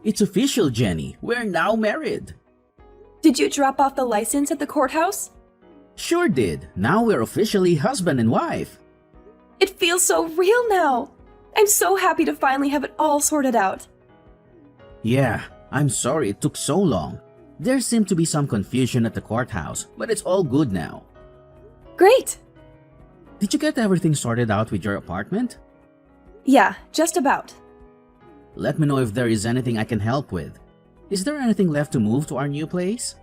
It's official, Jenny. We're now married. Did you drop off the license at the courthouse? Sure did. Now we're officially husband and wife. It feels so real now. I'm so happy to finally have it all sorted out. Yeah, I'm sorry it took so long. There seemed to be some confusion at the courthouse, but it's all good now. Great! Did you get everything sorted out with your apartment? Yeah, just about. Let me know if there is anything I can help with. Is there anything left to move to our new place?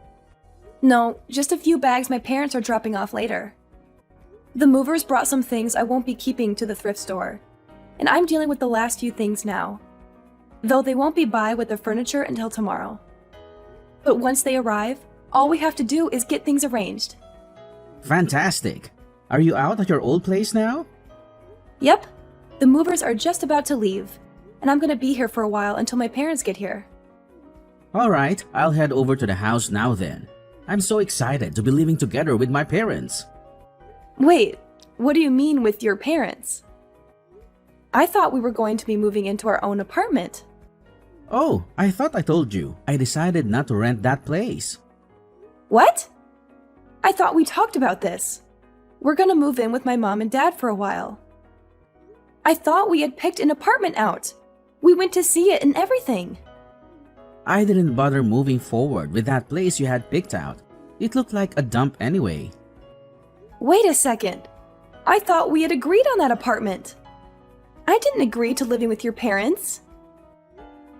No, just a few bags my parents are dropping off later. The movers brought some things I won't be keeping to the thrift store, and I'm dealing with the last few things now. Though they won't be by with the furniture until tomorrow. But once they arrive, all we have to do is get things arranged. Fantastic! Are you out at your old place now? Yep, the movers are just about to leave, and I'm gonna be here for a while until my parents get here. Alright, I'll head over to the house now then. I'm so excited to be living together with my parents. Wait, what do you mean with your parents? I thought we were going to be moving into our own apartment. Oh, I thought I told you. I decided not to rent that place. What? I thought we talked about this. We're gonna move in with my mom and dad for a while. I thought we had picked an apartment out. We went to see it and everything. I didn't bother moving forward with that place you had picked out. It looked like a dump anyway. Wait a second. I thought we had agreed on that apartment. I didn't agree to living with your parents.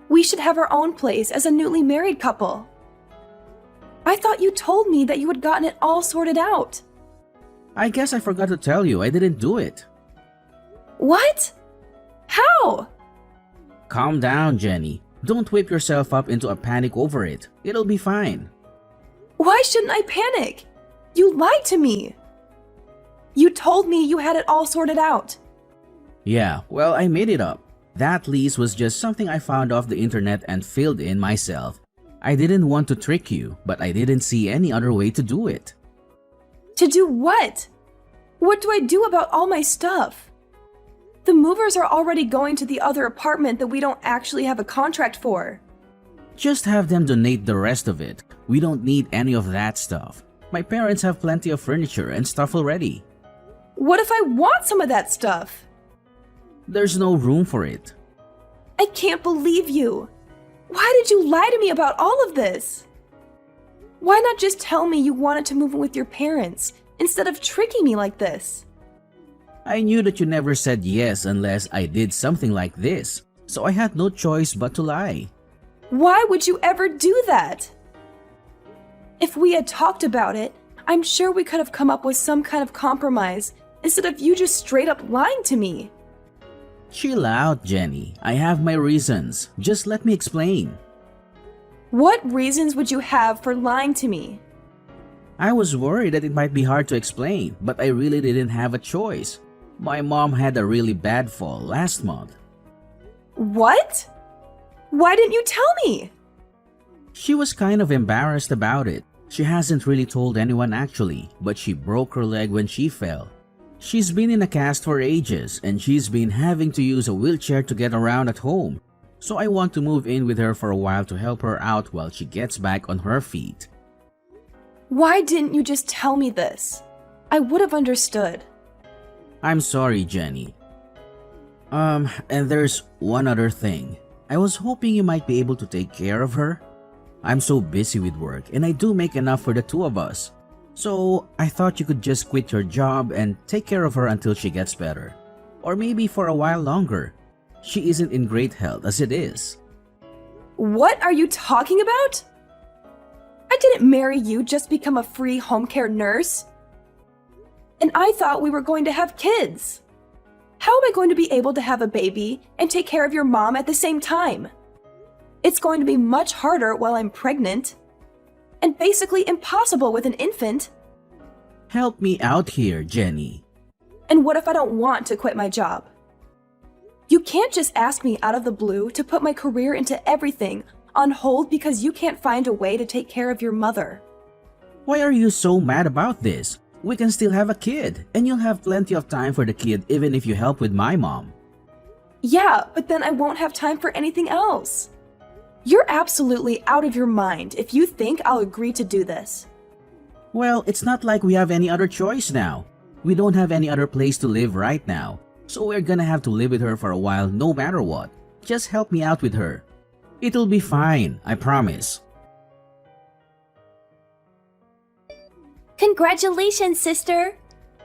We should have our own place as a newly married couple. I thought you told me that you had gotten it all sorted out. I guess I forgot to tell you I didn't do it. What? How? Calm down, Jenny. Don't whip yourself up into a panic over it. It'll be fine. Why shouldn't I panic? You lied to me. You told me you had it all sorted out. Yeah, well, I made it up. That lease was just something I found off the internet and filled in myself. I didn't want to trick you, but I didn't see any other way to do it. To do what? What do I do about all my stuff? The movers are already going to the other apartment that we don't actually have a contract for. Just have them donate the rest of it. We don't need any of that stuff. My parents have plenty of furniture and stuff already. What if I want some of that stuff? There's no room for it. I can't believe you. Why did you lie to me about all of this? Why not just tell me you wanted to move in with your parents instead of tricking me like this? I knew that you never said yes unless I did something like this, so I had no choice but to lie. Why would you ever do that? If we had talked about it, I'm sure we could have come up with some kind of compromise instead of you just straight up lying to me. Chill out, Jenny. I have my reasons. Just let me explain. What reasons would you have for lying to me? I was worried that it might be hard to explain, but I really didn't have a choice. My mom had a really bad fall last month. What? Why didn't you tell me? She was kind of embarrassed about it. She hasn't really told anyone actually, but she broke her leg when she fell. She's been in a cast for ages and she's been having to use a wheelchair to get around at home. So I want to move in with her for a while to help her out while she gets back on her feet. Why didn't you just tell me this? I would have understood. I'm sorry, Jenny. And there's one other thing. I was hoping you might be able to take care of her. I'm so busy with work and I do make enough for the two of us. So I thought you could just quit your job and take care of her until she gets better. Or maybe for a while longer. She isn't in great health as it is. What are you talking about? I didn't marry you just to become a free home care nurse. And I thought we were going to have kids. How am I going to be able to have a baby and take care of your mom at the same time? It's going to be much harder while I'm pregnant. And basically impossible with an infant. Help me out here, Jenny. And what if I don't want to quit my job? You can't just ask me out of the blue to put my career into everything on hold because you can't find a way to take care of your mother. Why are you so mad about this? We can still have a kid, and you'll have plenty of time for the kid even if you help with my mom. Yeah, but then I won't have time for anything else. You're absolutely out of your mind if you think I'll agree to do this. Well, it's not like we have any other choice now. We don't have any other place to live right now, so we're gonna have to live with her for a while no matter what. Just help me out with her. It'll be fine, I promise. Congratulations, sister!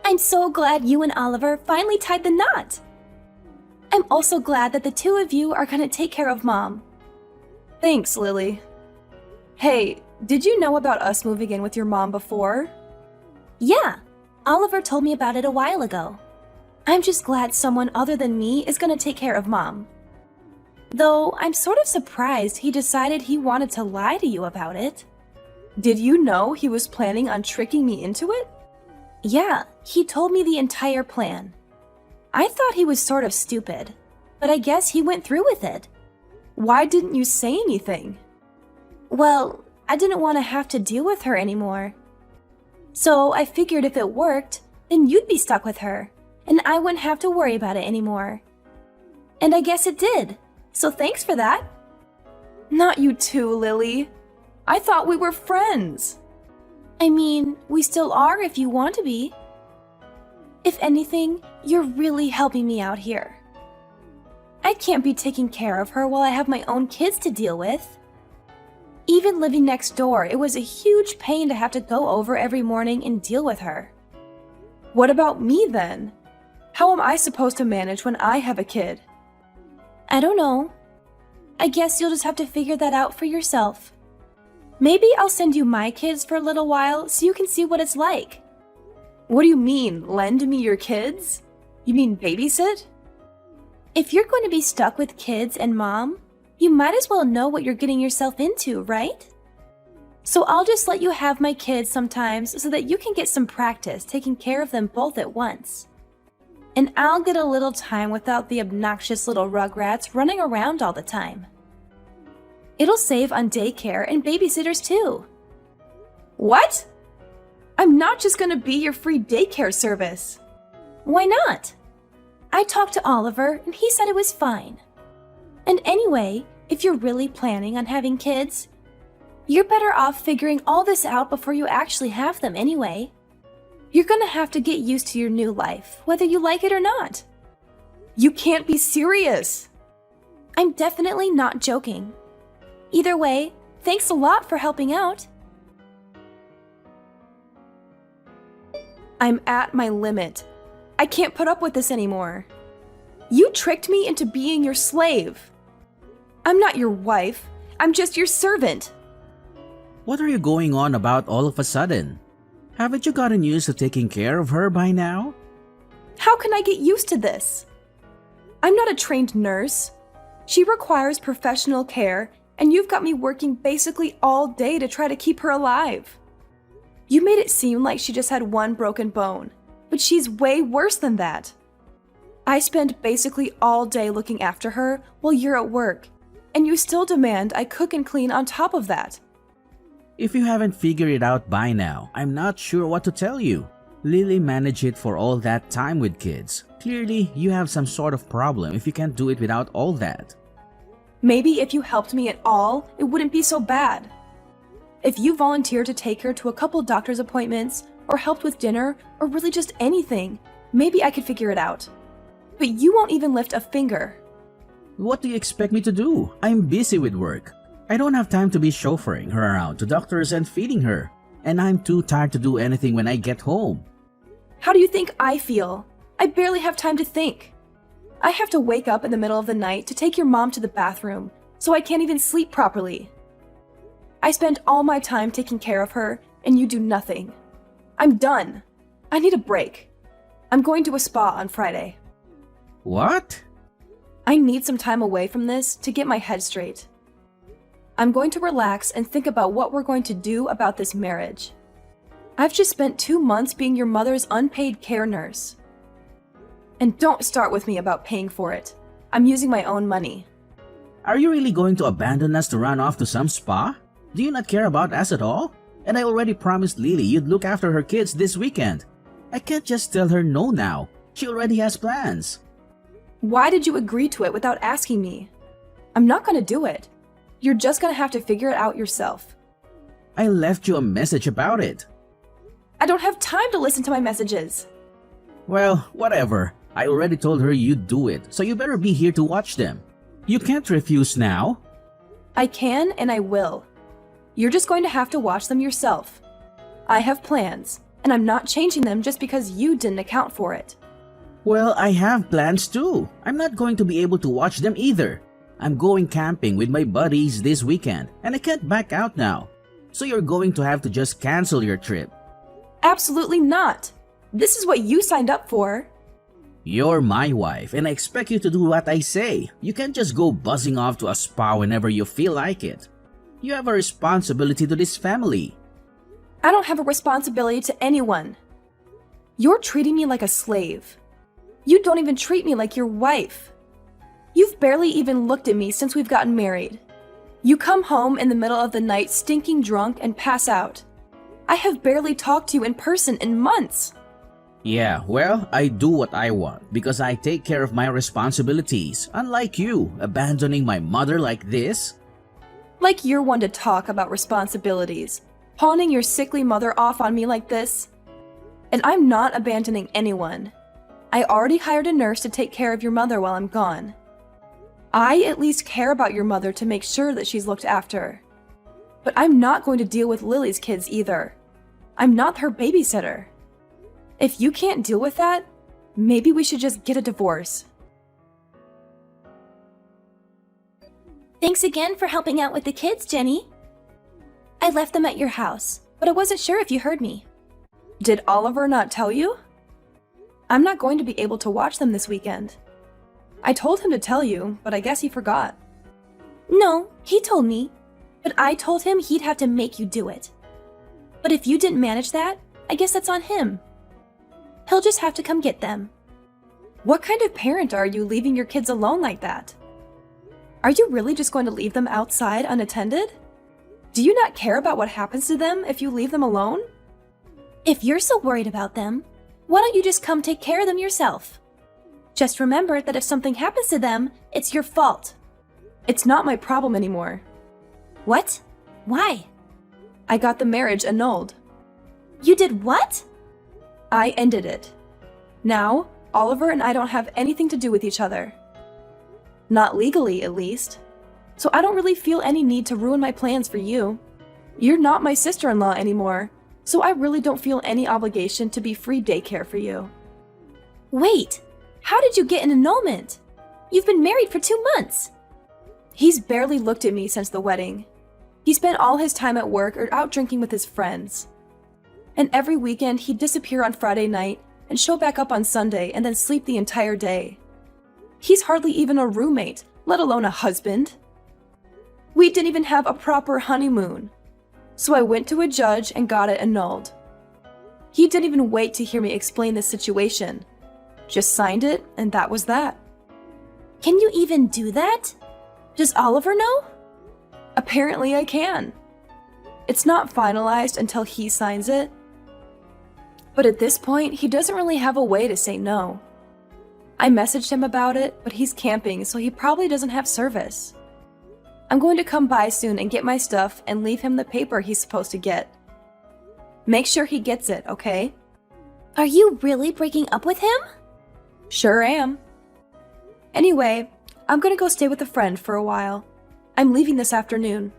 I'm so glad you and Oliver finally tied the knot. I'm also glad that the two of you are gonna take care of Mom. Thanks, Lily. Hey, did you know about us moving in with your mom before? Yeah, Oliver told me about it a while ago. I'm just glad someone other than me is gonna take care of Mom. Though I'm sort of surprised he decided he wanted to lie to you about it. Did you know he was planning on tricking me into it? Yeah, he told me the entire plan. I thought he was sort of stupid, but I guess he went through with it. Why didn't you say anything? Well, I didn't want to have to deal with her anymore. So I figured if it worked, then you'd be stuck with her, and I wouldn't have to worry about it anymore. And I guess it did, so thanks for that. Not you too, Lily. I thought we were friends. I mean, we still are if you want to be. If anything, you're really helping me out here. I can't be taking care of her while I have my own kids to deal with. Even living next door, it was a huge pain to have to go over every morning and deal with her. What about me then? How am I supposed to manage when I have a kid? I don't know. I guess you'll just have to figure that out for yourself. Maybe I'll send you my kids for a little while so you can see what it's like. What do you mean, lend me your kids? You mean babysit? If you're going to be stuck with kids and Mom, you might as well know what you're getting yourself into, right? So I'll just let you have my kids sometimes so that you can get some practice taking care of them both at once. And I'll get a little time without the obnoxious little rugrats running around all the time. It'll save on daycare and babysitters too. What? I'm not just gonna be your free daycare service. Why not? I talked to Oliver and he said it was fine. And anyway, if you're really planning on having kids, you're better off figuring all this out before you actually have them anyway. You're gonna have to get used to your new life, whether you like it or not. You can't be serious. I'm definitely not joking. Either way, thanks a lot for helping out. I'm at my limit. I can't put up with this anymore. You tricked me into being your slave. I'm not your wife. I'm just your servant. What are you going on about all of a sudden? Haven't you gotten used to taking care of her by now? How can I get used to this? I'm not a trained nurse. She requires professional care, and you've got me working basically all day to try to keep her alive. You made it seem like she just had one broken bone, but she's way worse than that. I spend basically all day looking after her while you're at work, and you still demand I cook and clean on top of that. If you haven't figured it out by now, I'm not sure what to tell you. Lily managed it for all that time with kids. Clearly, you have some sort of problem if you can't do it without all that. Maybe if you helped me at all, it wouldn't be so bad. If you volunteered to take her to a couple doctor's appointments, or helped with dinner, or really just anything, maybe I could figure it out. But you won't even lift a finger. What do you expect me to do? I'm busy with work. I don't have time to be chauffeuring her around to doctors and feeding her, and I'm too tired to do anything when I get home. How do you think I feel? I barely have time to think. I have to wake up in the middle of the night to take your mom to the bathroom, so I can't even sleep properly. I spend all my time taking care of her, and you do nothing. I'm done. I need a break. I'm going to a spa on Friday. What? I need some time away from this to get my head straight. I'm going to relax and think about what we're going to do about this marriage. I've just spent 2 months being your mother's unpaid care nurse. And don't start with me about paying for it. I'm using my own money. Are you really going to abandon us to run off to some spa? Do you not care about us at all? And I already promised Lily you'd look after her kids this weekend. I can't just tell her no now. She already has plans. Why did you agree to it without asking me? I'm not going to do it. You're just gonna have to figure it out yourself. I left you a message about it. I don't have time to listen to my messages. Well, whatever. I already told her you'd do it, so you better be here to watch them. You can't refuse now. I can and I will. You're just going to have to watch them yourself. I have plans, and I'm not changing them just because you didn't account for it. Well, I have plans too. I'm not going to be able to watch them either. I'm going camping with my buddies this weekend, and I can't back out now. So you're going to have to just cancel your trip. Absolutely not. This is what you signed up for. You're my wife, and I expect you to do what I say. You can't just go buzzing off to a spa whenever you feel like it. You have a responsibility to this family. I don't have a responsibility to anyone. You're treating me like a slave. You don't even treat me like your wife. You've barely even looked at me since we've gotten married. You come home in the middle of the night stinking drunk and pass out. I have barely talked to you in person in months. Yeah, well, I do what I want because I take care of my responsibilities, unlike you, abandoning my mother like this. Like you're one to talk about responsibilities, pawning your sickly mother off on me like this. And I'm not abandoning anyone. I already hired a nurse to take care of your mother while I'm gone. I at least care about your mother to make sure that she's looked after. But I'm not going to deal with Lily's kids either. I'm not her babysitter. If you can't deal with that, maybe we should just get a divorce. Thanks again for helping out with the kids, Jenny. I left them at your house, but I wasn't sure if you heard me. Did Oliver not tell you? I'm not going to be able to watch them this weekend. I told him to tell you, but I guess he forgot. No, he told me, but I told him he'd have to make you do it. But if you didn't manage that, I guess that's on him. He'll just have to come get them. What kind of parent are you leaving your kids alone like that? Are you really just going to leave them outside unattended? Do you not care about what happens to them if you leave them alone? If you're so worried about them, why don't you just come take care of them yourself? Just remember that if something happens to them, it's your fault. It's not my problem anymore. What? Why? I got the marriage annulled. You did what? I ended it. Now, Oliver and I don't have anything to do with each other. Not legally, at least. So I don't really feel any need to ruin my plans for you. You're not my sister-in-law anymore, so I really don't feel any obligation to be free daycare for you. Wait, how did you get an annulment? You've been married for 2 months. He's barely looked at me since the wedding. He spent all his time at work or out drinking with his friends. And every weekend he'd disappear on Friday night and show back up on Sunday and then sleep the entire day. He's hardly even a roommate, let alone a husband. We didn't even have a proper honeymoon. So I went to a judge and got it annulled. He didn't even wait to hear me explain the situation. Just signed it, and that was that. Can you even do that? Does Oliver know? Apparently I can. It's not finalized until he signs it. But at this point, he doesn't really have a way to say no. I messaged him about it, but he's camping, so he probably doesn't have service. I'm going to come by soon and get my stuff and leave him the paper he's supposed to get. Make sure he gets it, okay? Are you really breaking up with him? Sure am. Anyway, I'm gonna go stay with a friend for a while. I'm leaving this afternoon.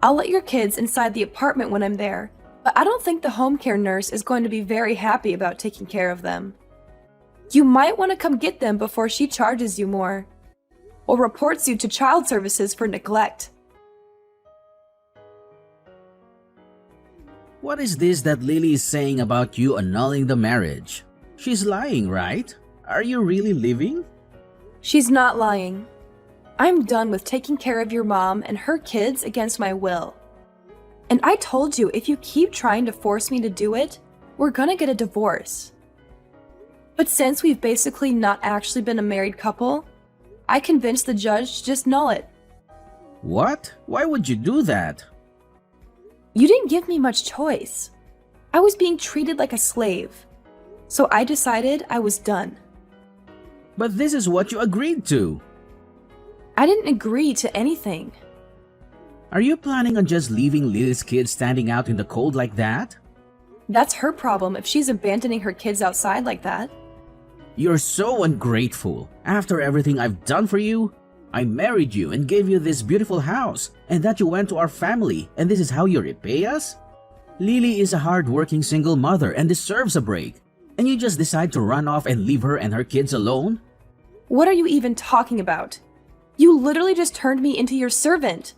I'll let your kids inside the apartment when I'm there, but I don't think the home care nurse is going to be very happy about taking care of them. You might want to come get them before she charges you more, or reports you to child services for neglect. What is this that Lily is saying about you annulling the marriage? She's lying, right? Are you really leaving? She's not lying. I'm done with taking care of your mom and her kids against my will. And I told you if you keep trying to force me to do it, we're gonna get a divorce. But since we've basically not actually been a married couple, I convinced the judge to just null it. What? Why would you do that? You didn't give me much choice. I was being treated like a slave. So I decided I was done. But this is what you agreed to. I didn't agree to anything. Are you planning on just leaving Lily's kids standing out in the cold like that? That's her problem if she's abandoning her kids outside like that. You're so ungrateful. After everything I've done for you, I married you and gave you this beautiful house, and that you went to our family, and this is how you repay us? Lily is a hard-working single mother and deserves a break, and you just decide to run off and leave her and her kids alone? What are you even talking about? You literally just turned me into your servant.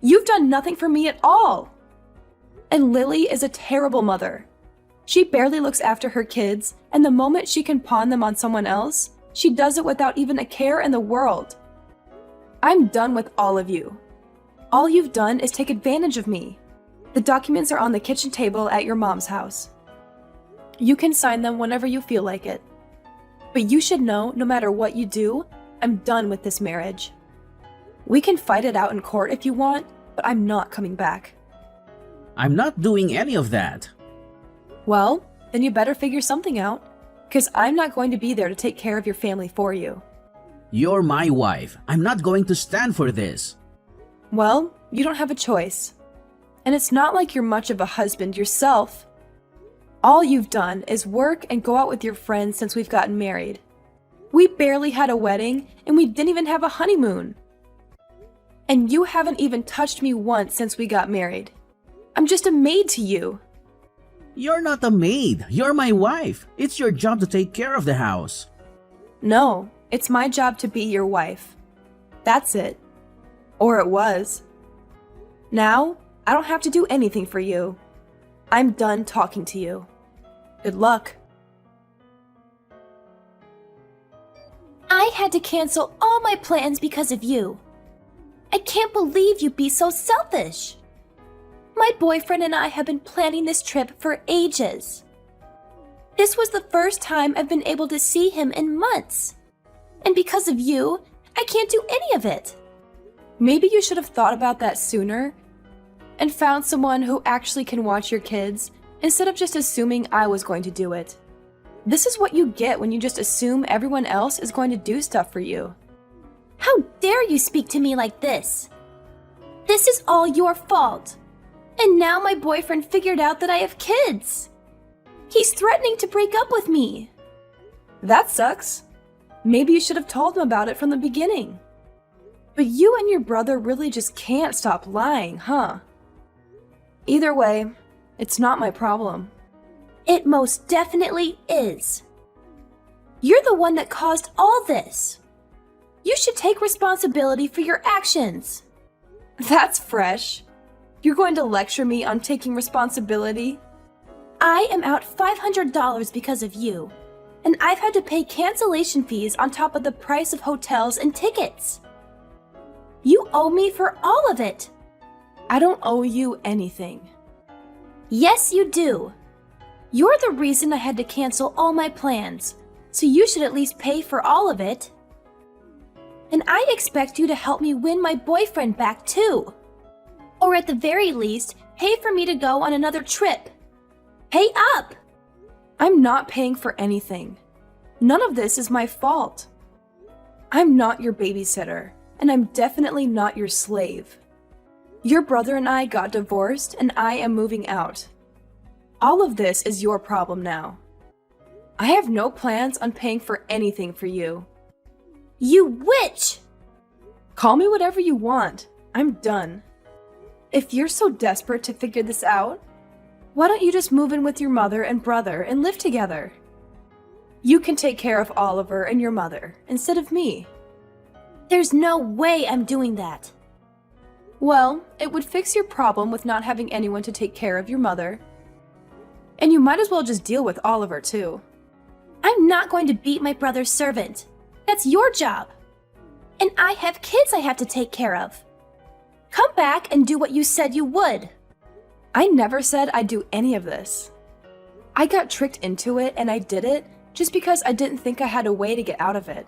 You've done nothing for me at all. And Lily is a terrible mother. She barely looks after her kids, and the moment she can pawn them on someone else, she does it without even a care in the world. I'm done with all of you. All you've done is take advantage of me. The documents are on the kitchen table at your mom's house. You can sign them whenever you feel like it. But you should know, no matter what you do, I'm done with this marriage. We can fight it out in court if you want, but I'm not coming back. I'm not doing any of that. Well, then you better figure something out, because I'm not going to be there to take care of your family for you. You're my wife. I'm not going to stand for this. Well, you don't have a choice. And it's not like you're much of a husband yourself. All you've done is work and go out with your friends since we've gotten married. We barely had a wedding, and we didn't even have a honeymoon. And you haven't even touched me once since we got married. I'm just a maid to you. You're not a maid. You're my wife. It's your job to take care of the house. No, it's my job to be your wife. That's it. Or it was. Now, I don't have to do anything for you. I'm done talking to you. Good luck. I had to cancel all my plans because of you. I can't believe you'd be so selfish. My boyfriend and I have been planning this trip for ages. This was the first time I've been able to see him in months. And because of you, I can't do any of it. Maybe you should have thought about that sooner and found someone who actually can watch your kids instead of just assuming I was going to do it. This is what you get when you just assume everyone else is going to do stuff for you. How dare you speak to me like this? This is all your fault. And now my boyfriend figured out that I have kids. He's threatening to break up with me. That sucks. Maybe you should have told him about it from the beginning. But you and your brother really just can't stop lying, huh? Either way, it's not my problem. It most definitely is. You're the one that caused all this. You should take responsibility for your actions. That's fresh. You're going to lecture me on taking responsibility? I am out $500 because of you, and I've had to pay cancellation fees on top of the price of hotels and tickets. You owe me for all of it. I don't owe you anything. Yes, you do. You're the reason I had to cancel all my plans, so you should at least pay for all of it. And I expect you to help me win my boyfriend back too. Or at the very least, pay for me to go on another trip. Pay up! I'm not paying for anything. None of this is my fault. I'm not your babysitter, and I'm definitely not your slave. Your brother and I got divorced, and I am moving out. All of this is your problem now. I have no plans on paying for anything for you. You witch! Call me whatever you want. I'm done. If you're so desperate to figure this out, why don't you just move in with your mother and brother and live together? You can take care of Oliver and your mother instead of me. There's no way I'm doing that. Well, it would fix your problem with not having anyone to take care of your mother. And you might as well just deal with Oliver too. I'm not going to beat my brother's servant. That's your job. And I have kids I have to take care of. Come back and do what you said you would. I never said I'd do any of this. I got tricked into it and I did it just because I didn't think I had a way to get out of it.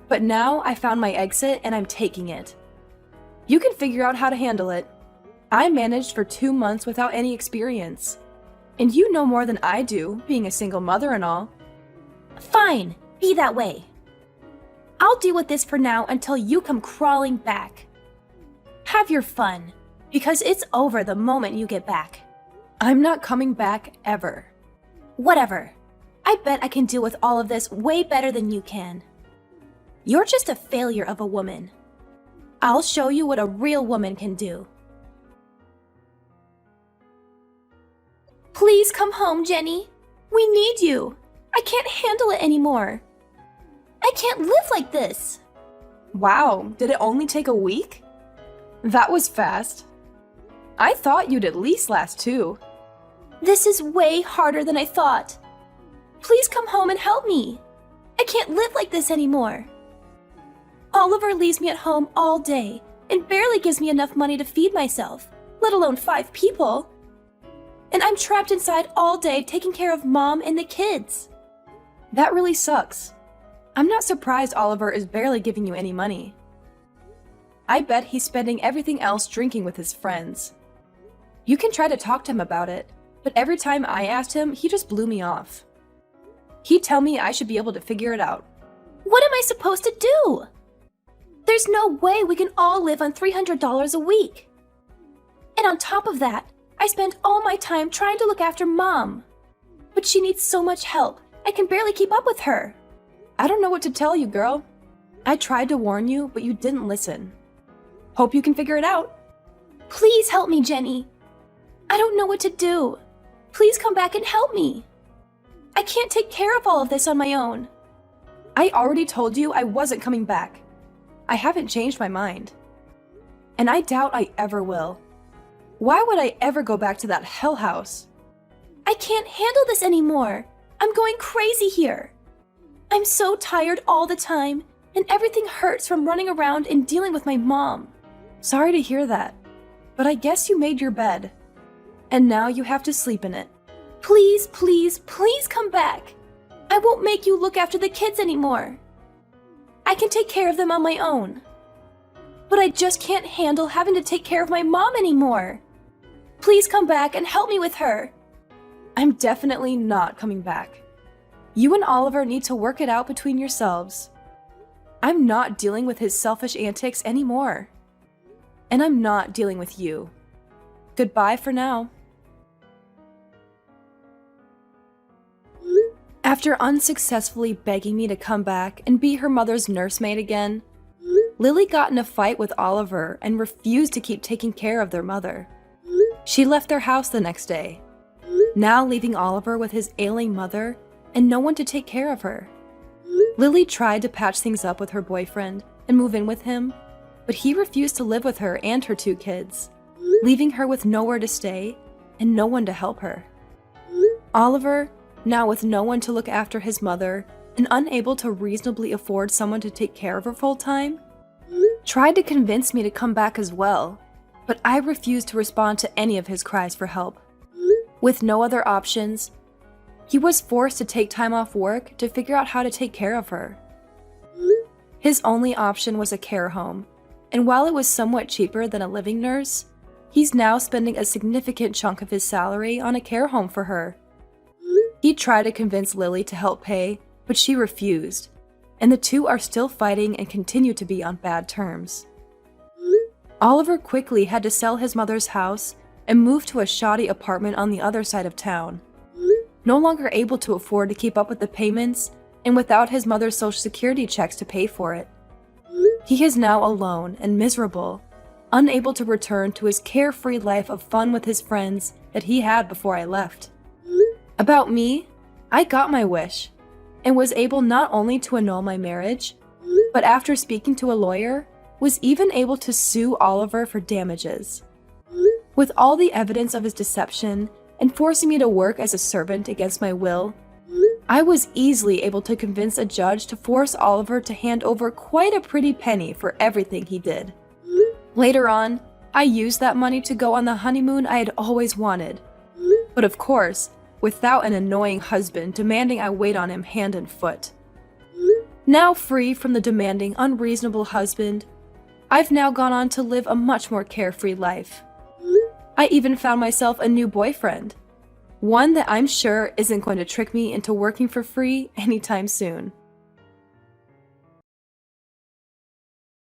But now I found my exit and I'm taking it. You can figure out how to handle it. I managed for 2 months without any experience. And you know more than I do, being a single mother and all. Fine, be that way. I'll deal with this for now until you come crawling back. Have your fun, because it's over the moment you get back. I'm not coming back ever. Whatever. I bet I can deal with all of this way better than you can. You're just a failure of a woman. I'll show you what a real woman can do. Please come home, Jenny. We need you. I can't handle it anymore. I can't live like this. Wow, did it only take a week? That was fast. I thought you'd at least last 2. This is way harder than I thought. Please come home and help me. I can't live like this anymore. Oliver leaves me at home all day and barely gives me enough money to feed myself, let alone 5 people. And I'm trapped inside all day taking care of Mom and the kids. That really sucks. I'm not surprised Oliver is barely giving you any money. I bet he's spending everything else drinking with his friends. You can try to talk to him about it, but every time I asked him, he just blew me off. He'd tell me I should be able to figure it out. What am I supposed to do? There's no way we can all live on $300 a week. And on top of that, I spend all my time trying to look after Mom. But she needs so much help, I can barely keep up with her. I don't know what to tell you, girl. I tried to warn you, but you didn't listen. Hope you can figure it out. Please help me, Jenny. I don't know what to do. Please come back and help me. I can't take care of all of this on my own. I already told you I wasn't coming back. I haven't changed my mind. And I doubt I ever will. Why would I ever go back to that hell house? I can't handle this anymore. I'm going crazy here. I'm so tired all the time, and everything hurts from running around and dealing with my mom. Sorry to hear that, but I guess you made your bed. And now you have to sleep in it. Please, please, please come back. I won't make you look after the kids anymore. I can take care of them on my own. But I just can't handle having to take care of my mom anymore. Please come back and help me with her. I'm definitely not coming back. You and Oliver need to work it out between yourselves. I'm not dealing with his selfish antics anymore. And I'm not dealing with you. Goodbye for now. After unsuccessfully begging me to come back and be her mother's nursemaid again, Lily got in a fight with Oliver and refused to keep taking care of their mother. She left their house the next day, now leaving Oliver with his ailing mother and no one to take care of her. Lily tried to patch things up with her boyfriend and move in with him, but he refused to live with her and her 2 kids, leaving her with nowhere to stay and no one to help her. Oliver, now with no one to look after his mother and unable to reasonably afford someone to take care of her full time, tried to convince me to come back as well, but I refused to respond to any of his cries for help. With no other options, he was forced to take time off work to figure out how to take care of her. His only option was a care home, and while it was somewhat cheaper than a living nurse, he's now spending a significant chunk of his salary on a care home for her. He tried to convince Lily to help pay, but she refused, and the 2 are still fighting and continue to be on bad terms. Oliver quickly had to sell his mother's house and move to a shoddy apartment on the other side of town. No longer able to afford to keep up with the payments, and without his mother's social security checks to pay for it. He is now alone and miserable, unable to return to his carefree life of fun with his friends that he had before I left. About me, I got my wish, and was able not only to annul my marriage, but after speaking to a lawyer, was even able to sue Oliver for damages. With all the evidence of his deception and forcing me to work as a servant against my will, I was easily able to convince a judge to force Oliver to hand over quite a pretty penny for everything he did. Later on, I used that money to go on the honeymoon I had always wanted. But of course, without an annoying husband demanding I wait on him hand and foot. Now free from the demanding, unreasonable husband, I've now gone on to live a much more carefree life. I even found myself a new boyfriend, one that I'm sure isn't going to trick me into working for free anytime soon.